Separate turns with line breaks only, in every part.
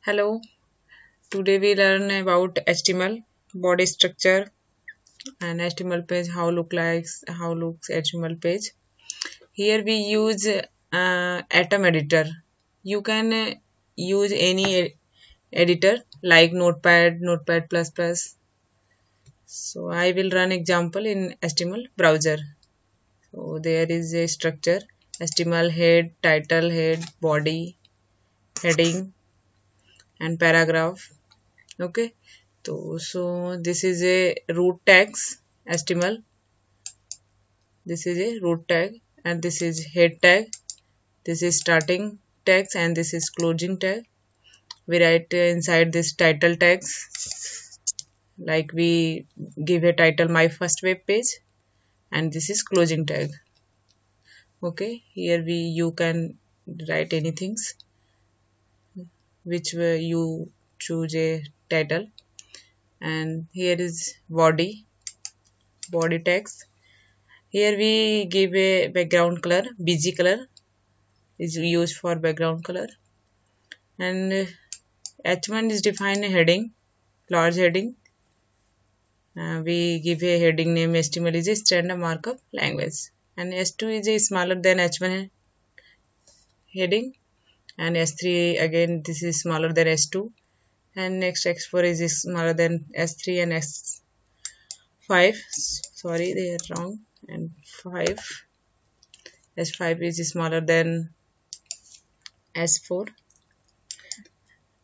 Hello, today we learn about HTML, body structure and HTML page, how looks HTML page. Here we use Atom editor. You can use any editor like Notepad++. So I will run example in HTML browser. So there is a structure, HTML head, title, head, body, heading and paragraph. Okay, so this is a root tags HTML. This is a root tag and this is head tag. This is starting tags and this is closing tag. We write inside this title tags, like we give a title my first web page, and this is closing tag. Okay, here you can write anything which way you choose a title, and here is body tags. Here we give a background color, BG color is used for background color, and H1 is defined a heading, large heading. We give a heading name. HTML is a standard markup language, and S2 is a smaller than H1 heading, and S3 again this is smaller than S2, and next X4 is smaller than S3 and S5. Sorry, they are wrong. And 5 S5 is smaller than S4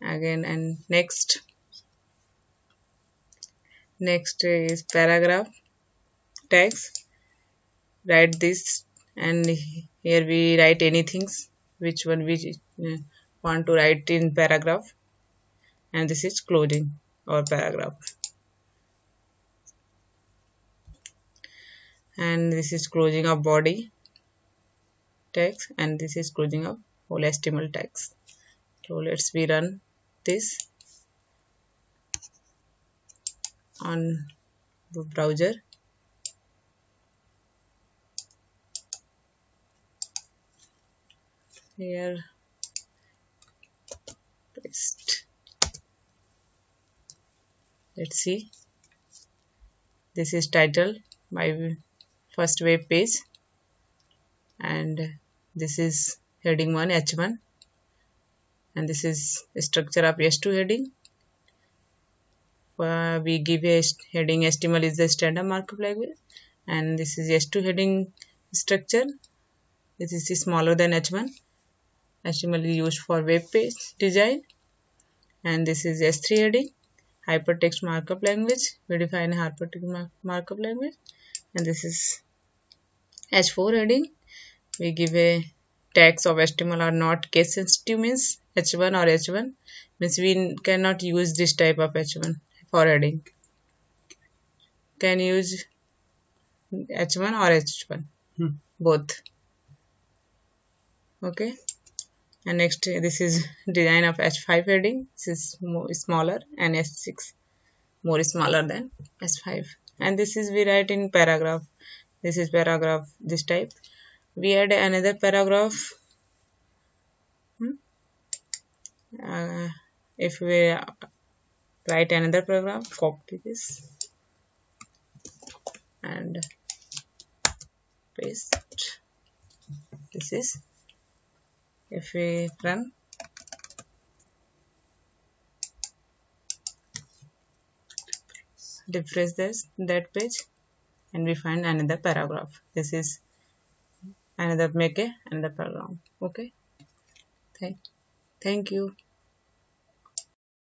again. And next is paragraph tags. Write this, and here we write anything which one we want to write in paragraph, and this is closing or paragraph, and this is closing of body tags, and this is closing of whole HTML tags. So let's we run this on the browser. Here paste. Let's see, this is title my first web page, and this is heading 1 H1, and this is structure of S2 heading. We give a heading HTML is the standard markup language, and this is S2 heading structure. This is smaller than H1. HTML is used for web page design, and this is S3 heading, hypertext markup language. We define hypertext markup language, and this is H4 heading. We give a tags of HTML are not case sensitive, means H1 or H1, means we cannot use this type of H1 for heading. Can use H1 or H1 both. Okay, and next this is design of H5 heading. This is more smaller, and S6 more smaller than S5, and this is we write in paragraph. This is paragraph this type. We add another paragraph. If we write another paragraph, copy this and paste. This is, if we run, refresh that page, and we find another paragraph. This is another, make another paragraph. Okay, thank you.